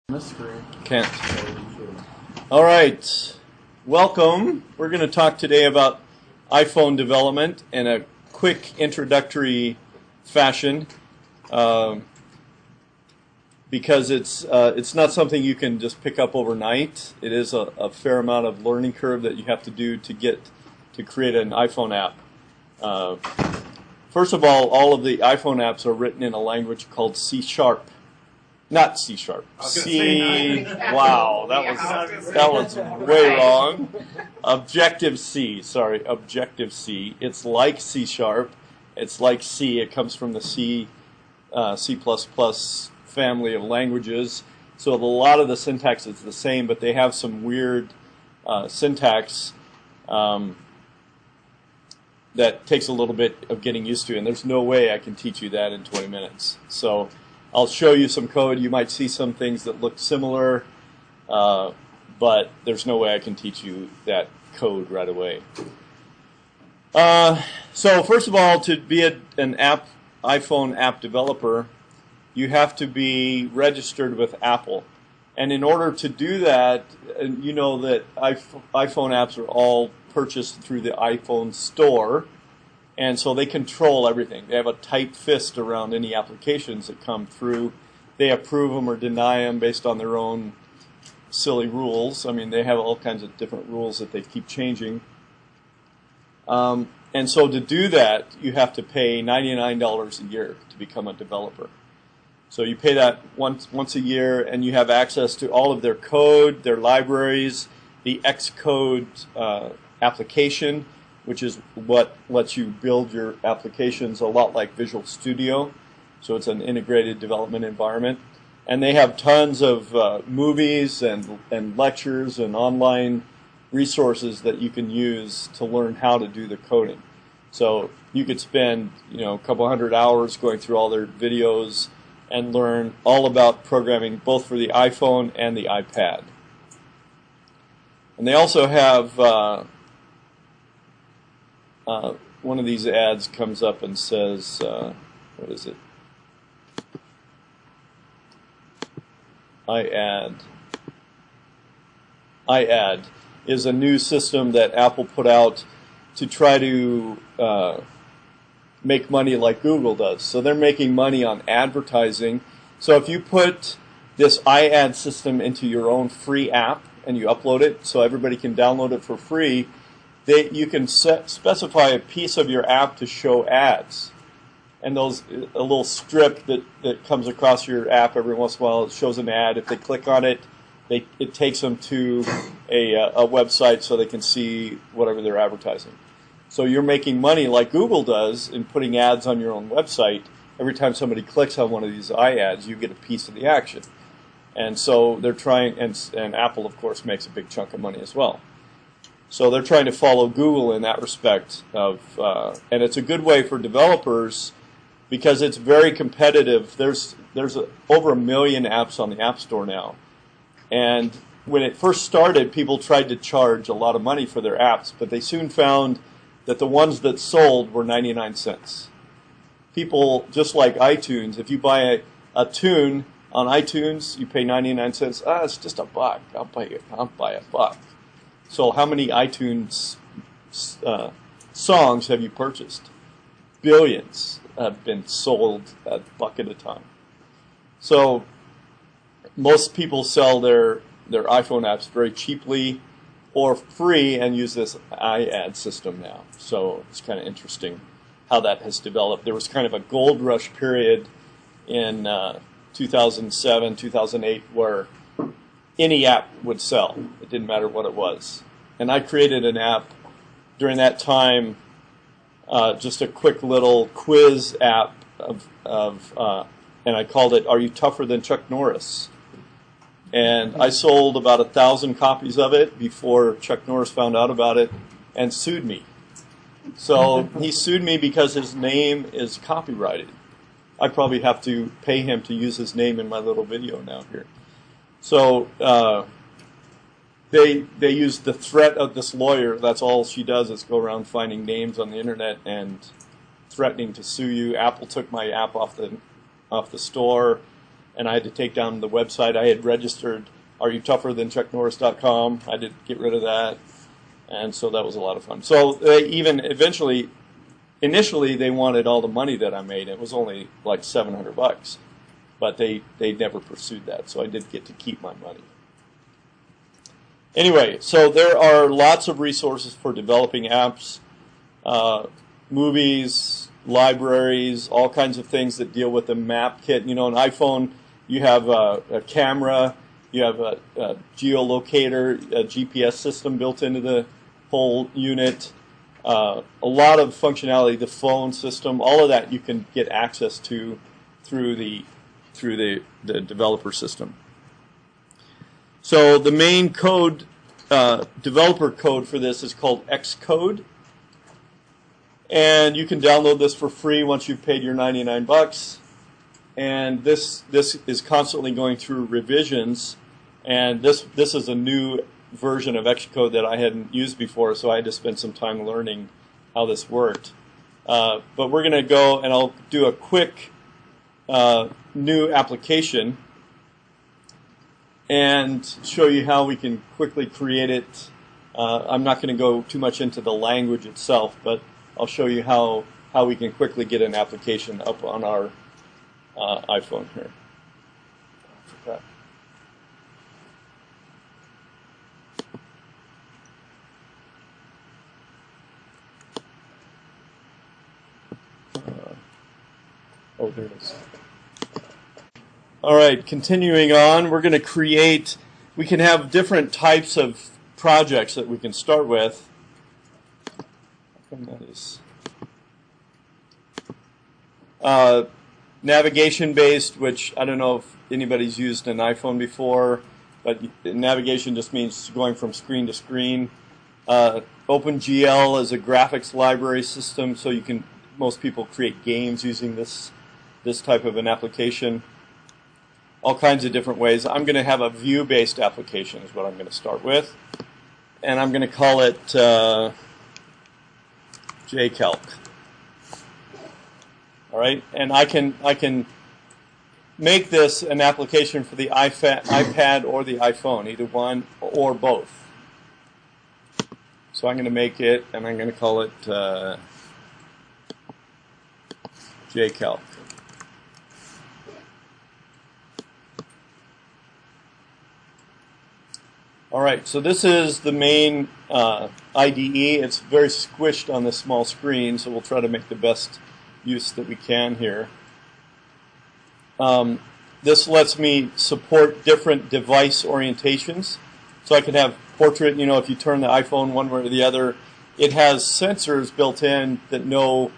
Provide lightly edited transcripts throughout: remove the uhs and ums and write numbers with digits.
This screen. Can't. All right. Welcome. We're going to talk today about iPhone development in a quick introductory fashion because it's not something you can just pick up overnight. It is a fair amount of learning curve that you have to do to create an iPhone app. First of all of the iPhone apps are written in a language called C#. Not C#. C. Wow, that was way wrong. Objective-C. Sorry, Objective-C. It's like C#. It's like C. It comes from the C++ family of languages. So a lot of the syntax is the same, but they have some weird syntax that takes a little bit of getting used to, and there's no way I can teach you that in 20 minutes. So I'll show you some code. You might see some things that look similar, but there's no way I can teach you that code right away. So first of all, to be an iPhone app developer, you have to be registered with Apple. And in order to do that, you know that iPhone apps are all purchased through the iPhone store. And so they control everything. They have a tight fist around any applications that come through. They approve them or deny them based on their own silly rules. I mean, they have all kinds of different rules that they keep changing. And so to do that, you have to pay $99 a year to become a developer. So you pay that once a year, and you have access to all of their code, their libraries, the Xcode application, which is what lets you build your applications a lot like Visual Studio. So it's an integrated development environment. And they have tons of movies and lectures and online resources that you can use to learn how to do the coding. So you could spend a couple hundred hours going through all their videos and learn all about programming both for the iPhone and the iPad. And they also have one of these ads comes up and says, what is it? iAd is a new system that Apple put out to try to make money like Google does. So they're making money on advertising. So if you put this iAd system into your own free app and you upload it so everybody can download it for free, you can specify a piece of your app to show ads. And a little strip that comes across your app every once in a while, it shows an ad. If they click on it, it takes them to a website so they can see whatever they're advertising. So you're making money like Google does in putting ads on your own website. Every time somebody clicks on one of these iAds, you get a piece of the action. And so they're trying, and Apple, of course, makes a big chunk of money as well. So they're trying to follow Google in that respect, and it's a good way for developers because it's very competitive. There's over 1 million apps on the App Store now, and when it first started, people tried to charge a lot of money for their apps, but they soon found that the ones that sold were 99 cents. People, just like iTunes, if you buy a tune on iTunes, you pay 99 cents. It's just $1. I'll buy $1. So how many iTunes songs have you purchased? Billions have been sold at $1 at a time. So most people sell their iPhone apps very cheaply or free and use this iAd system now. So it's kind of interesting how that has developed. There was kind of a gold rush period in 2007, 2008 where any app would sell. It didn't matter what it was. And I created an app during that time, just a quick little quiz app and I called it, "Are You Tougher Than Chuck Norris?" And I sold about 1,000 copies of it before Chuck Norris found out about it and sued me. So he sued me because his name is copyrighted. I probably have to pay him to use his name in my little video now here. So they used the threat of this lawyer. That's all she does is go around finding names on the internet and threatening to sue you. Apple took my app off the store. and I had to take down the website. I had registered areyoutufferthanchucknorris.com. I had to get rid of that, and so that was a lot of fun. So they even initially they wanted all the money that I made. It was only like $700, but they never pursued that, so I did get to keep my money. Anyway, so there are lots of resources for developing apps, movies, libraries, all kinds of things that deal with the map kit. You know, an iPhone, you have a camera, you have a geolocator, a GPS system built into the whole unit. A lot of functionality, the phone system, all of that you can get access to through the developer system. So the main code, developer code for this is called Xcode, and you can download this for free once you've paid your $99. And this is constantly going through revisions, and this is a new version of Xcode that I hadn't used before, so I had to spend some time learning how this worked. But we're going to go and I'll do a quick new application and show you how we can quickly create it. I'm not going to go too much into the language itself, but I'll show you how we can quickly get an application up on our iPhone here. Oh, there it is. All right, continuing on, we're going to create, we can have different types of projects that we can start with. That is navigation-based, which I don't know if anybody's used an iPhone before, but navigation just means going from screen to screen. OpenGL is a graphics library system, so you can, most people create games using this type of an application. All kinds of different ways. I'm going to have a view-based application is what I'm going to start with, and I'm going to call it JCalc. All right, and I can make this an application for the iPad or the iPhone, either one or both. So I'm going to make it, and I'm going to call it JCalc. All right, so this is the main IDE. It's very squished on this small screen, so we'll try to make the best use that we can here. This lets me support different device orientations. So I can have portrait, you know, if you turn the iPhone one way or the other, it has sensors built in that know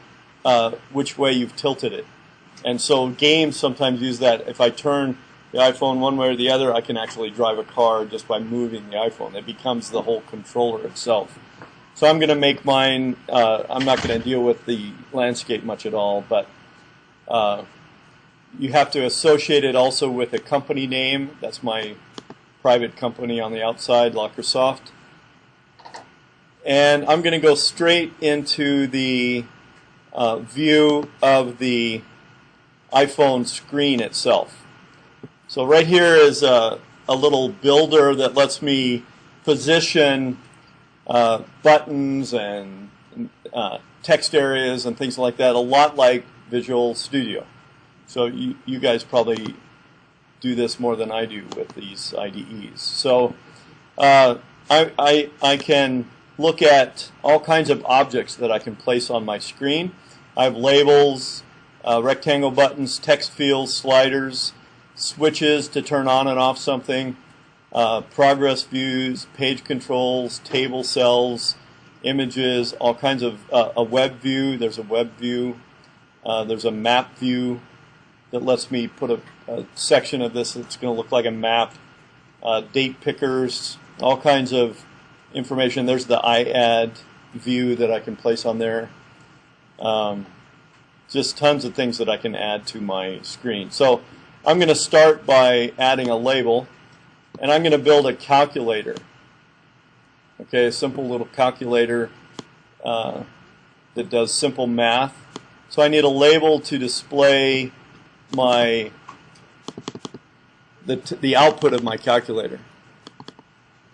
which way you've tilted it. And so games sometimes use that. If I turn the iPhone one way or the other, I can actually drive a car just by moving the iPhone. It becomes the whole controller itself. So I'm going to make mine, I'm not going to deal with the landscape much at all, but you have to associate it also with a company name. That's my private company on the outside, Lockersoft. And I'm going to go straight into the view of the iPhone screen itself. So right here is a little builder that lets me position buttons and text areas and things like that, a lot like Visual Studio. So you guys probably do this more than I do with these IDEs. So I can look at all kinds of objects that I can place on my screen. I have labels, rectangle buttons, text fields, sliders, switches to turn on and off something, progress views, page controls, table cells, images, all kinds of, a web view. There's a web view. There's a map view that lets me put a section of this that's going to look like a map. Date pickers, all kinds of information. There's the iAdd view that I can place on there. Just tons of things that I can add to my screen. So I'm going to start by adding a label, and I'm going to build a calculator. Okay, a simple little calculator that does simple math. So I need a label to display my the output of my calculator.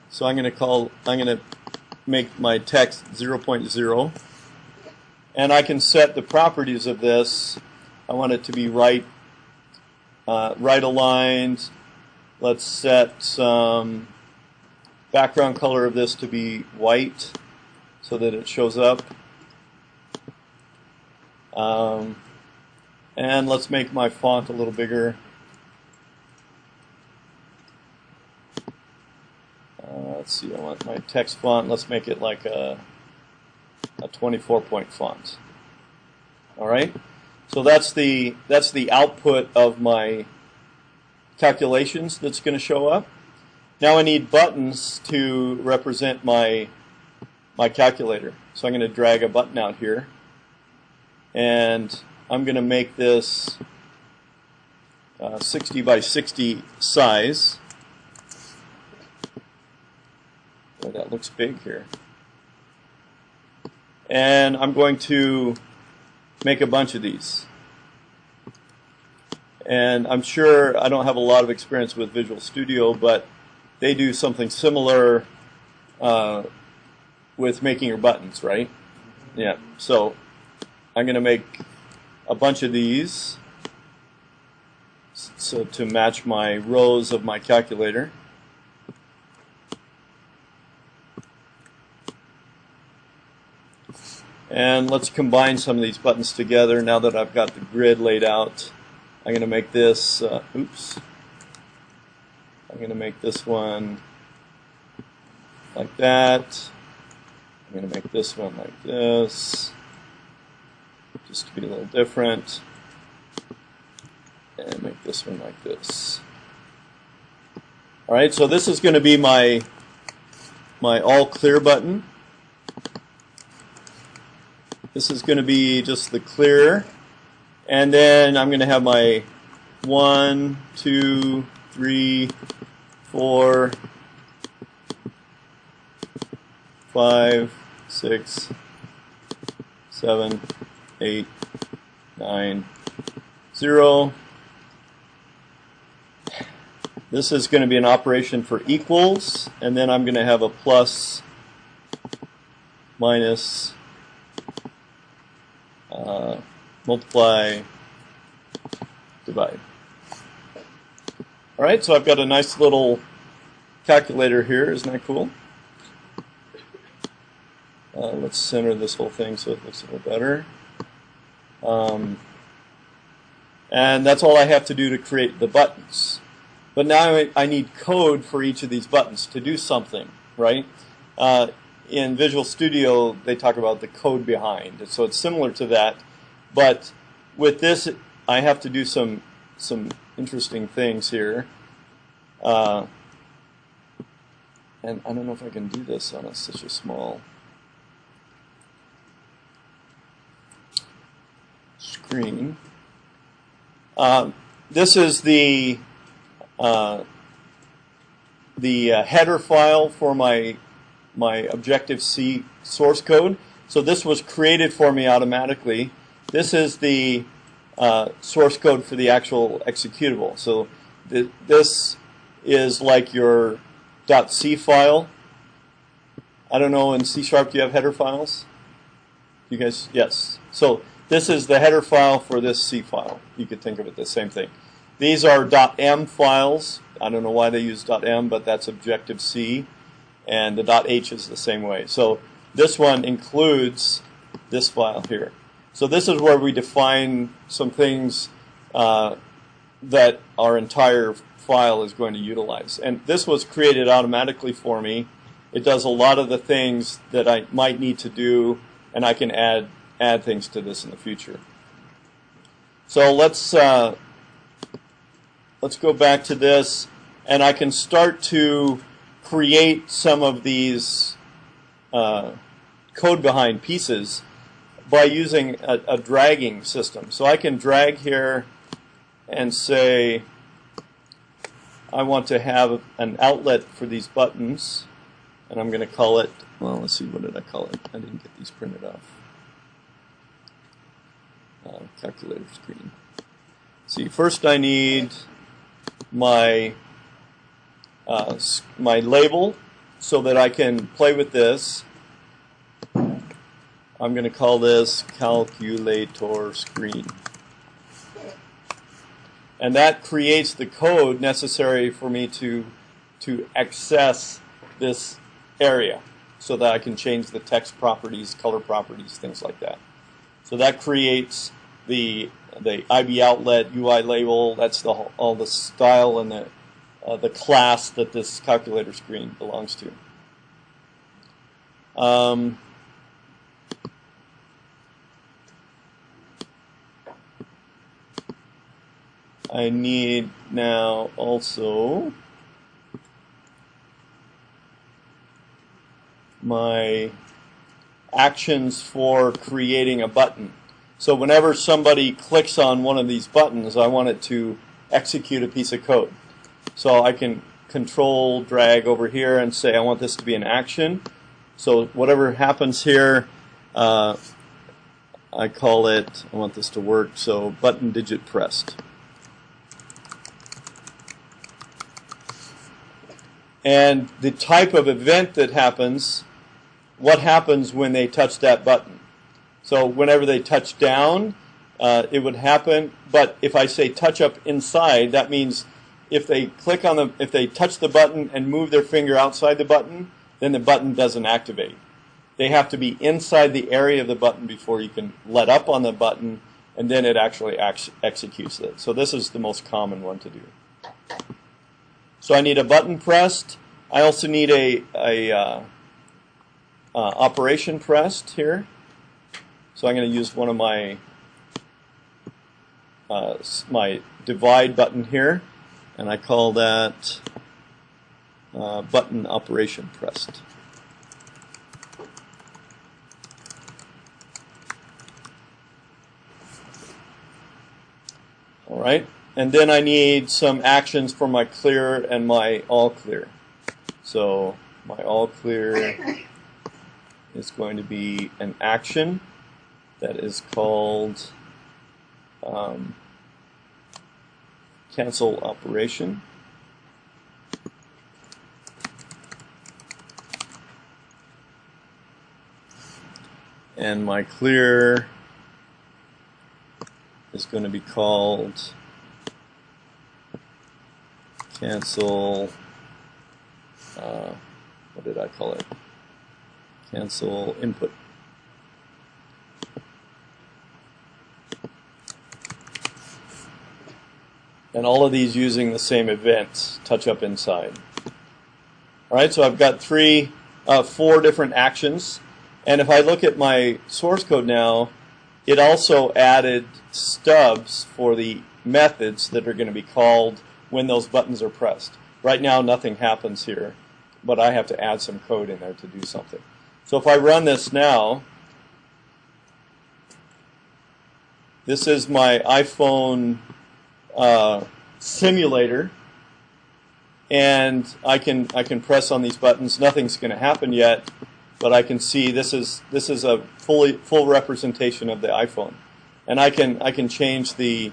So I'm going to make my text 0.0, and I can set the properties of this. I want it to be right aligned. Let's set some background color of this to be white so that it shows up. And let's make my font a little bigger. Let's see, I want my text font, let's make it like a 24-point font. Alright? So that's the output of my calculations that's going to show up. Now I need buttons to represent my calculator. So I'm going to drag a button out here. And I'm going to make this 60 by 60 size. Boy, that looks big here. And I'm going to make a bunch of these. And I'm sure I don't have a lot of experience with Visual Studio, but they do something similar with making your buttons, right? Yeah. So I'm going to make a bunch of these so to match my rows of my calculator. And let's combine some of these buttons together now that I've got the grid laid out. I'm going to make this, I'm going to make this one like that. I'm going to make this one like this, just to be a little different. And make this one like this. Alright, so this is going to be my all clear button. This is going to be just the clear. And then I'm going to have my 1, 2, 3, 4, 5, 6, 7, 8, 9, 0. This is going to be an operation for equals, and then I'm going to have a plus, minus, multiply, divide. Alright, so I've got a nice little calculator here. Isn't that cool? Let's center this whole thing so it looks a little better. And that's all I have to do to create the buttons. But now I need code for each of these buttons to do something, right? In Visual Studio, they talk about the code behind. So it's similar to that. But with this, I have to do some interesting things here. And I don't know if I can do this on such a small screen. This is the header file for my Objective-C source code. So this was created for me automatically. This is the source code for the actual executable. So this is like your .c file. I don't know, in C# do you have header files? You guys? Yes. So this is the header file for this C file. You could think of it the same thing. These are .m files. I don't know why they use .m, but that's Objective-C. And the .h is the same way. So this one includes this file here. So this is where we define some things that our entire file is going to utilize. And this was created automatically for me. It does a lot of the things that I might need to do, and I can add things to this in the future. So let's go back to this, and I can start to create some of these code behind pieces by using a dragging system. So I can drag here and say I want to have an outlet for these buttons, and I'm going to call it, well, let's see, what did I call it? I didn't get these printed off. Calculator screen. See, first I need my my label so that I can play with this. I'm going to call this calculator screen. And that creates the code necessary for me to access this area so that I can change the text properties, color properties, things like that. So that creates the IB outlet UI label. That's all the style and the class that this calculator screen belongs to. I need now also my actions for creating a button. So whenever somebody clicks on one of these buttons, I want it to execute a piece of code. So I can control drag over here and say I want this to be an action. So whatever happens here, I call it, I want this to work, so button digit pressed. And the type of event that happens, what happens when they touch that button. So whenever they touch down, it would happen. But if I say touch up inside, that means if they click on if they touch the button and move their finger outside the button, then the button doesn't activate. They have to be inside the area of the button before you can let up on the button, and then it actually executes it. So this is the most common one to do. So I need a button pressed. I also need a operation pressed here. So I'm going to use one of my my divide button here, and I call that button operation pressed. All right. And then I need some actions for my clear and my all clear. So my all clear is going to be an action that is called cancel operation. And my clear is going to be called cancel, what did I call it? Cancel input. And all of these using the same event, touch up inside. All right, so I've got four different actions. And if I look at my source code now, it also added stubs for the methods that are going to be called when those buttons are pressed. Right now nothing happens here, but I have to add some code in there to do something. So if I run this now, this is my iPhone simulator, and I can press on these buttons. Nothing's going to happen yet, but I can see this is a full representation of the iPhone, and I can change the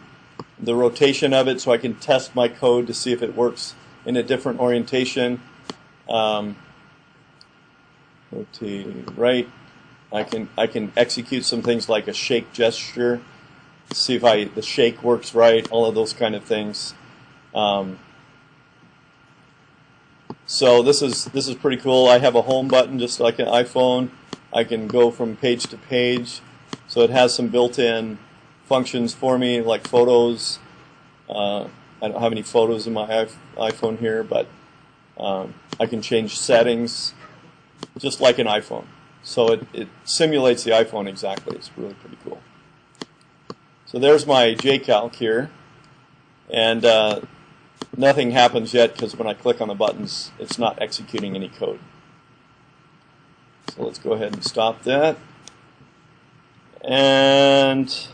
rotation of it so I can test my code to see if it works in a different orientation. Rotate right. I can execute some things like a shake gesture, see if the shake works right. All of those kind of things. So this is pretty cool. I have a home button just like an iPhone. I can go from page to page. So it has some built-in functions for me, like photos. I don't have any photos in my iPhone here, but I can change settings just like an iPhone. So it simulates the iPhone exactly. It's really pretty cool. So there's my JCalc here, and nothing happens yet because when I click on the buttons, it's not executing any code. So let's go ahead and stop that. And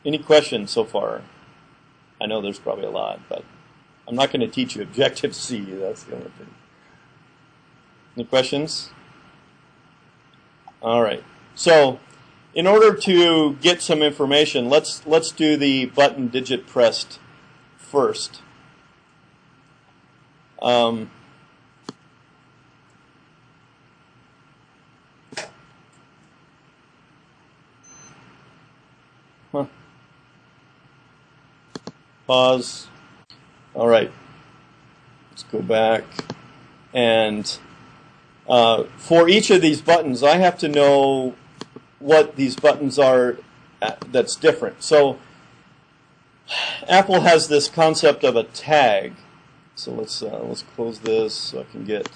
any questions so far? I know there's probably a lot, but I'm not going to teach you Objective-C. That's the only thing. Any questions? All right. So in order to get some information, let's do the button digit pressed first. Um, huh. Pause. All right. Let's go back. And for each of these buttons, I have to know what these buttons are that's different. So Apple has this concept of a tag. So let's close this so I can get.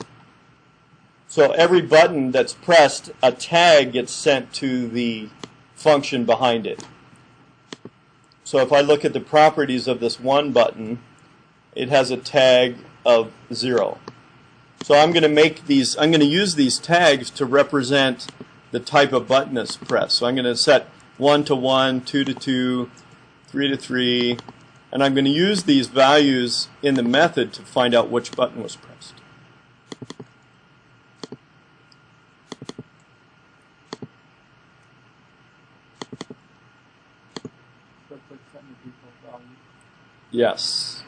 So every button that's pressed, a tag gets sent to the function behind it. So if I look at the properties of this one button, it has a tag of 0. So I'm going to make these. I'm going to use these tags to represent the type of button that's pressed. So I'm going to set 1 to 1, 2 to 2, 3 to 3. And I'm going to use these values in the method to find out which button was pressed. Yes.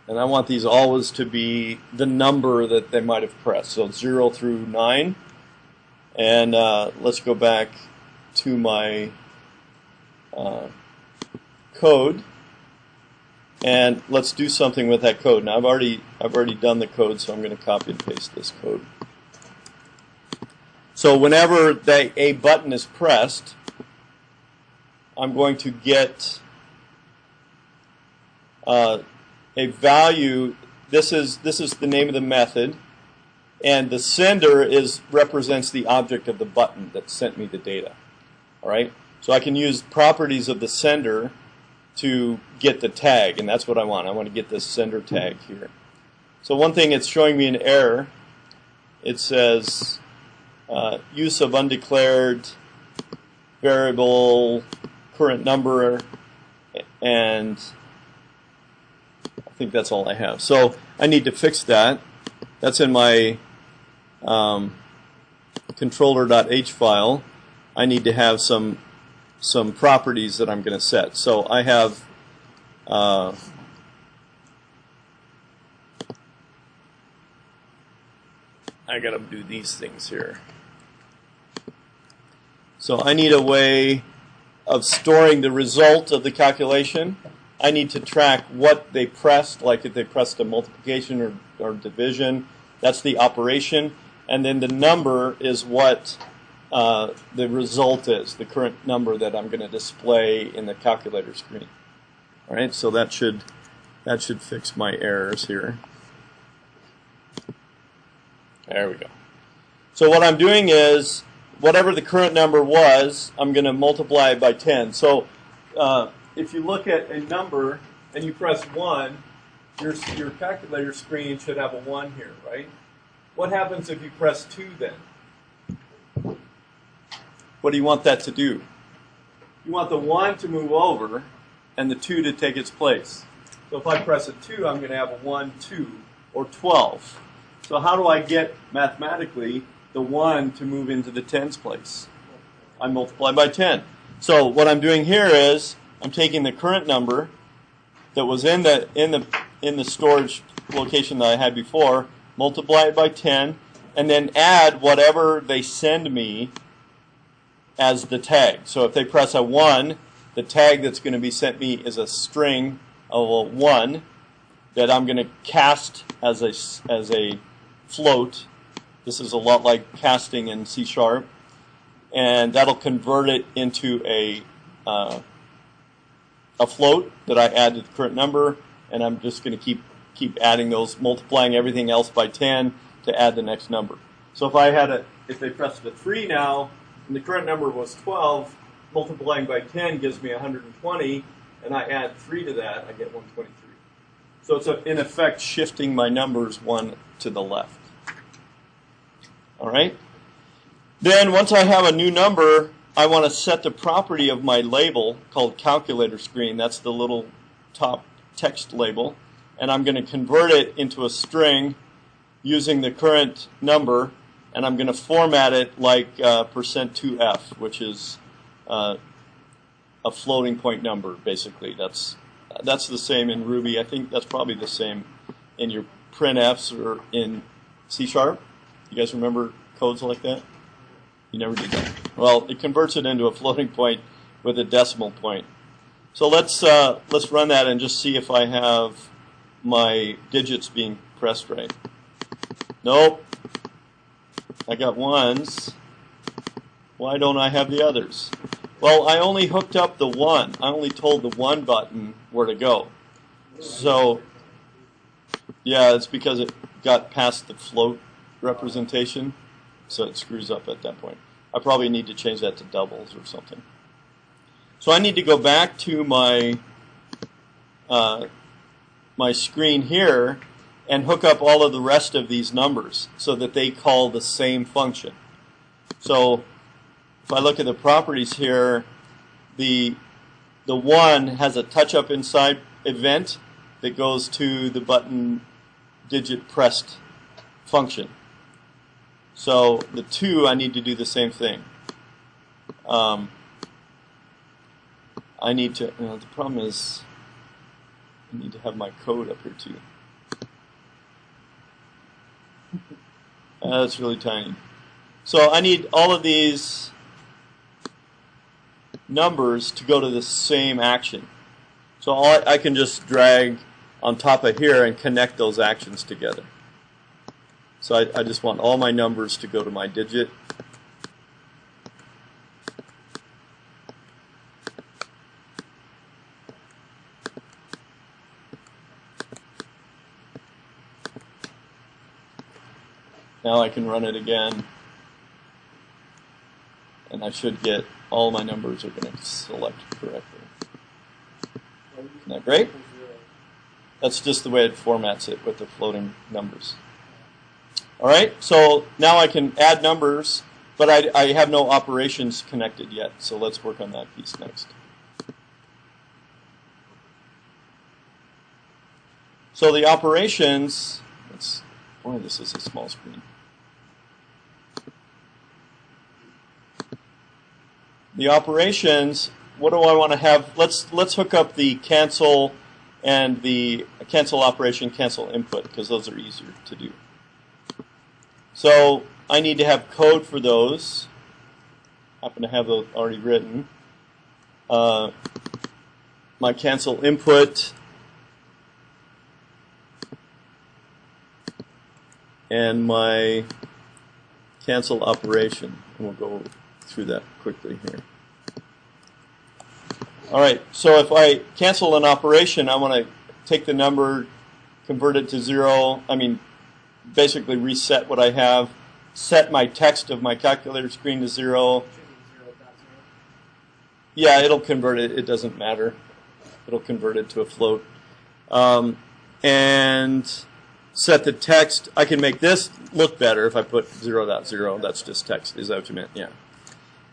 And I want these always to be the number that they might have pressed. So 0 through 9. And let's go back to my code, and let's do something with that code. Now I've already done the code, so I'm going to copy and paste this code. So whenever a button is pressed, I'm going to get a value. This is the name of the method. And the sender represents the object of the button that sent me the data. All right? So I can use properties of the sender to get the tag, and that's what I want. I want to get this sender tag here. So one thing, it's showing me an error. It says use of undeclared variable current number, and I think that's all I have. So I need to fix that. That's in my controller.h file. I need to have some properties that I'm going to set. So I have I got to do these things here. So I need a way of storing the result of the calculation. I need to track what they pressed, like if they pressed a multiplication or division. That's the operation. And then the number is what the result is, the current number that I'm going to display in the calculator screen. All right, so that should fix my errors here. There we go. So what I'm doing is, whatever the current number was, I'm going to multiply it by 10. So if you look at a number and you press 1, your calculator screen should have a 1 here, right? What happens if you press 2 then? What do you want that to do? You want the 1 to move over and the 2 to take its place. So if I press a 2, I'm going to have a 1, 2, or 12. So how do I get, mathematically, the 1 to move into the tens place? I multiply by 10. So what I'm doing here is I'm taking the current number that was in the storage location that I had before, multiply it by 10, and then add whatever they send me as the tag. So if they press a 1, the tag that's going to be sent me is a string of a 1 that I'm going to cast as a float. This is a lot like casting in C#, and that'll convert it into a float that I add to the current number, and I'm just going to keep adding those, multiplying everything else by 10 to add the next number. So if they pressed a 3 now, and the current number was 12, multiplying by 10 gives me 120, and I add 3 to that, I get 123. So it's in effect shifting my numbers 1 to the left. All right? Then once I have a new number, I want to set the property of my label called calculator screen. That's the little top text label. And I'm going to convert it into a string using the current number, and I'm going to format it like %2f, which is a floating point number, basically. That's the same in Ruby. I think that's probably the same in your printfs or in C#. You guys remember codes like that? You never did that. Well, it converts it into a floating point with a decimal point. So let's run that and just see if I have my digits being pressed right. Nope. I got ones. Why don't I have the others? Well, I only hooked up the one. I only told the one button where to go. So, yeah, it's because it got past the float representation, so it screws up at that point. I probably need to change that to doubles or something. So I need to go back to my my screen here and hook up all of the rest of these numbers so that they call the same function. So if I look at the properties here, the 1 has a touch-up inside event that goes to the button digit pressed function. So the 2, I need to do the same thing. I need to, the problem is I need to have my code up here too. That's really tiny. So I need all of these numbers to go to the same action. So I can just drag on top of here and connect those actions together. So I just want all my numbers to go to my digit. Now I can run it again, and I should get all my numbers are going to select correctly. Isn't that great? That's just the way it formats it with the floating numbers. All right, so now I can add numbers, but I have no operations connected yet, so let's work on that piece next. So the operations, boy, this is a small screen. The operations, what do I want to have? Let's hook up the cancel and the cancel operation, cancel input, because those are easier to do. So I need to have code for those. I happen to have those already written. My cancel input and my cancel operation. And we'll go through that quickly here. All right, so if I cancel an operation, I want to take the number, convert it to 0, basically reset what I have, set my text of my calculator screen to 0. Yeah, it'll convert it. It doesn't matter. It'll convert it to a float. And set the text. I can make this look better if I put 0.0. That's just text. Is that what you meant? Yeah.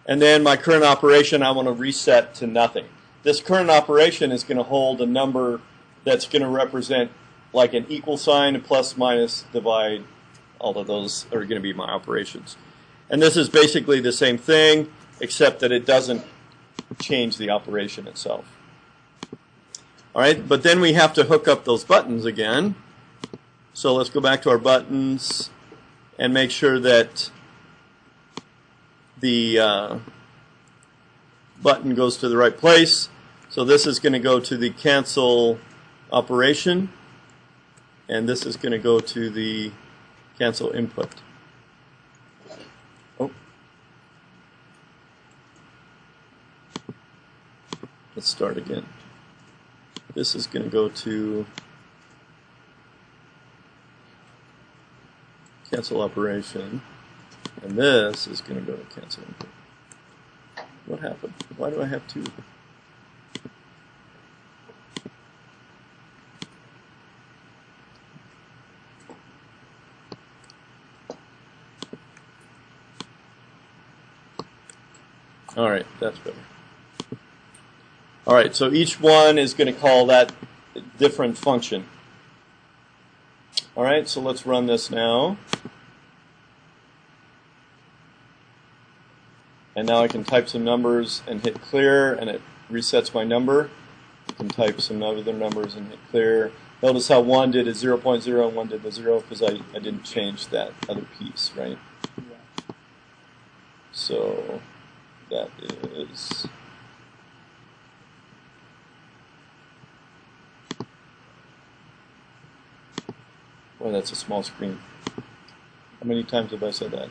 And then my current operation, I want to reset to nothing. This current operation is going to hold a number that's going to represent like an equal sign, a plus, minus, divide. All of those are going to be my operations. And this is basically the same thing, except that it doesn't change the operation itself. All right, but then we have to hook up those buttons again. So let's go back to our buttons and make sure that the button goes to the right place. So this is going to go to the cancel operation, and this is going to go to the cancel input. Oh. Let's start again. This is going to go to cancel operation, and this is going to go to cancel input. What happened? Why do I have two? All right, that's better. All right, so each one is going to call that different function. All right, so let's run this now. And now I can type some numbers and hit clear, and it resets my number. I can type some other numbers and hit clear. Notice how one did a 0.0 and one did a 0 because I didn't change that other piece, right? Yeah. So that is... Boy, that's a small screen. How many times have I said that?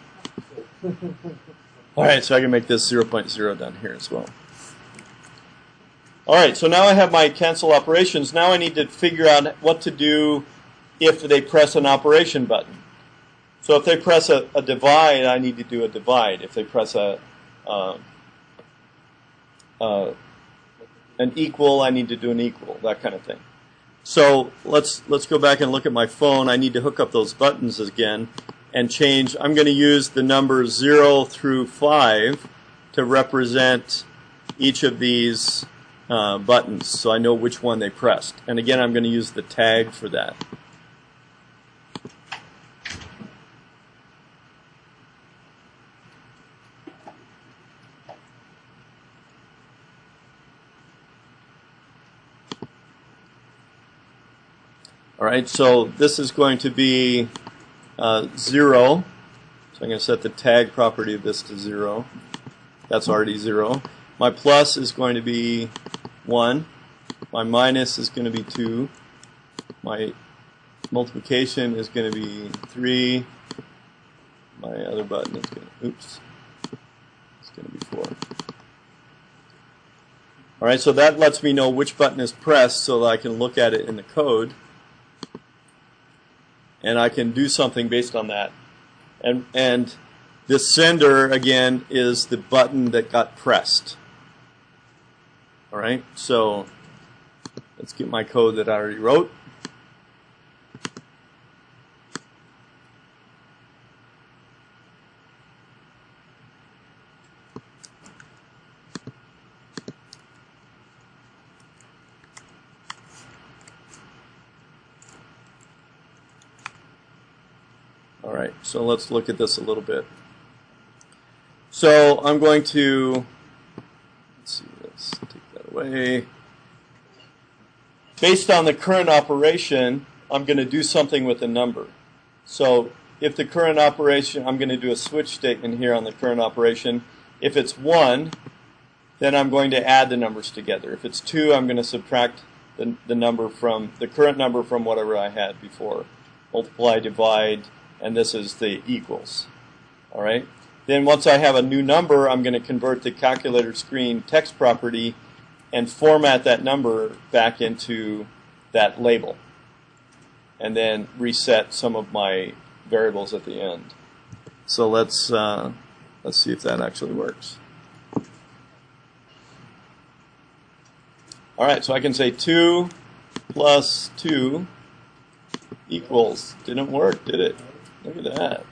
Alright, so I can make this 0.0 down here as well. Alright, so now I have my cancel operations. Now I need to figure out what to do if they press an operation button. So if they press a divide, I need to do a divide. If they press an equal, I need to do an equal, that kind of thing. So let's go back and look at my phone. I need to hook up those buttons again and change. I'm going to use the numbers 0 through 5 to represent each of these buttons so I know which one they pressed. And again, I'm going to use the tag for that. Alright, so this is going to be 0. So I'm going to set the tag property of this to 0. That's already 0. My plus is going to be 1. My minus is going to be 2. My multiplication is going to be 3. My other button is going to, it's going to be 4. Alright, so that lets me know which button is pressed so that I can look at it in the code. And I can do something based on that. And this sender, again, is the button that got pressed. Alright, so let's get my code that I already wrote. Alright, so let's look at this a little bit. So I'm going to, let's take that away. Based on the current operation, I'm going to do something with a number. So if the current operation, I'm going to do a switch statement here on the current operation. If it's 1, then I'm going to add the numbers together. If it's 2, I'm going to subtract the number from, the current number from whatever I had before. Multiply, divide, and this is the equals. All right. Then once I have a new number, I'm going to convert the calculator screen text property and format that number back into that label, and then reset some of my variables at the end. So let's see if that actually works. All right. So I can say 2 plus 2 equals. Didn't work, did it? Look at that.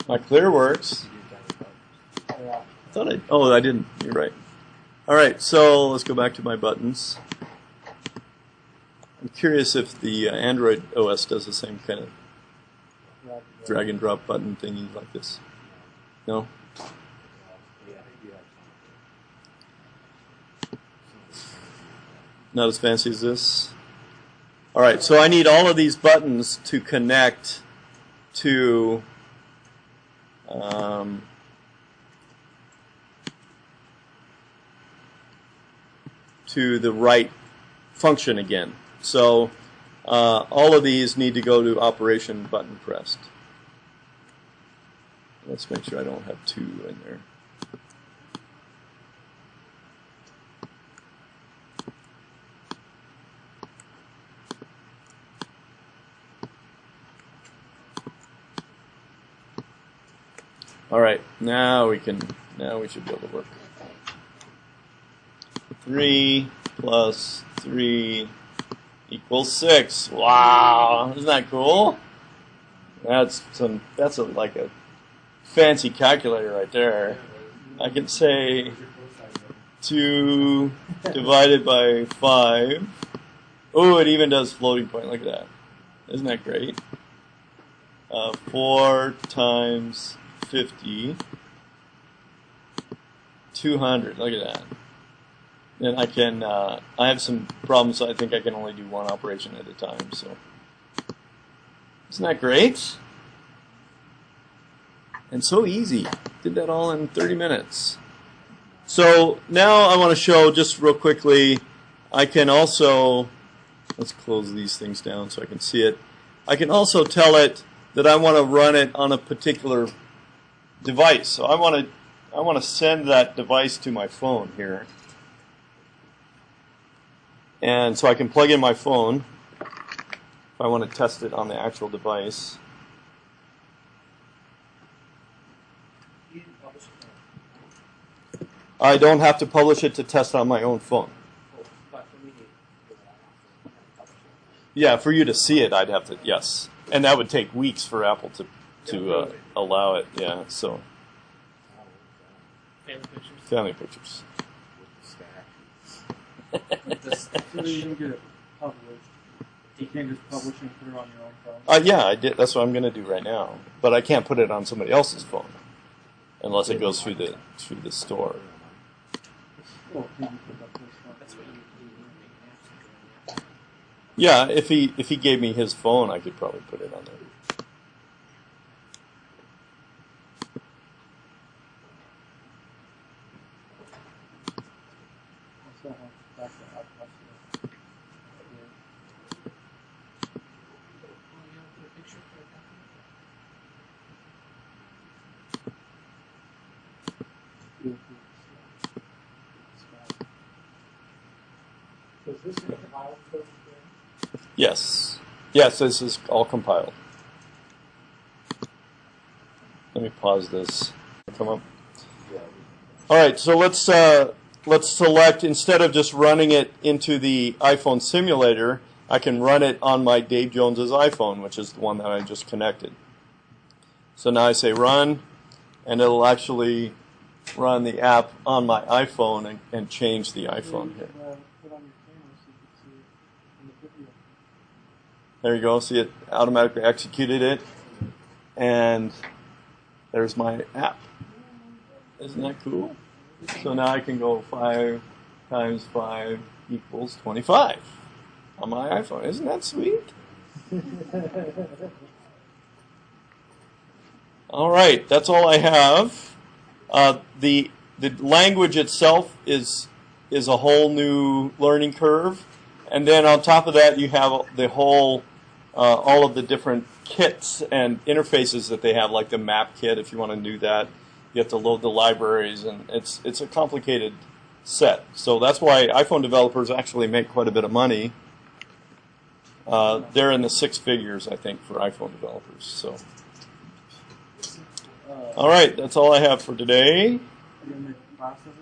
My clear works. I didn't. You're right. All right, so let's go back to my buttons. I'm curious if the Android OS does the same kind of drag and drop button thingy like this. No? Not as fancy as this. All right, so I need all of these buttons to connect to the right function again. So all of these need to go to operation button pressed. Let's make sure I don't have 2 in there. All right, now we should be able to work. 3 plus 3 equals 6. Wow, isn't that cool? That's like a fancy calculator right there. I can say 2 divided by 5. Oh, it even does floating point. Look at that. Isn't that great? 4 times 150, 200. Look at that. And I can. I have some problems. So I think I can only do one operation at a time. So isn't that great? And so easy. Did that all in 30 minutes. So now I want to show just real quickly. I can also, let's close these things down so I can see it. I can also tell it that I want to run it on a particular device. So I want to send that device to my phone here. And so I can plug in my phone if I want to test it on the actual device. I don't have to publish it to test on my own phone. Yeah, for you to see it, I'd have to, yes. And that would take weeks for Apple to allow it, yeah, so. Family pictures. So you can get it published. You can't just publish and put it on your own phone? Yeah, I did. That's what I'm going to do right now. But I can't put it on somebody else's phone unless it goes through the store. Yeah, if he gave me his phone, I could probably put it on there. Is this compiled code? Yes. Yes, this is all compiled. Let me pause this. Come up. All right, so let's select, instead of just running it into the iPhone simulator, I can run it on my Dave Jones's iPhone, which is the one that I just connected. So now I say run, and it'll actually run the app on my iPhone and change the iPhone here. There you go. See, it automatically executed it, and there's my app. Isn't that cool? So now I can go 5 times 5 equals 25 on my iPhone. Isn't that sweet? All right, that's all I have. The language itself is a whole new learning curve, and then on top of that, you have the whole all of the different kits and interfaces that they have, like the map kit. If you want to do that, you have to load the libraries, and it's a complicated set. So that's why iPhone developers actually make quite a bit of money. They're in the 6 figures, I think, for iPhone developers. So, all right, that's all I have for today. Are you going to make classes?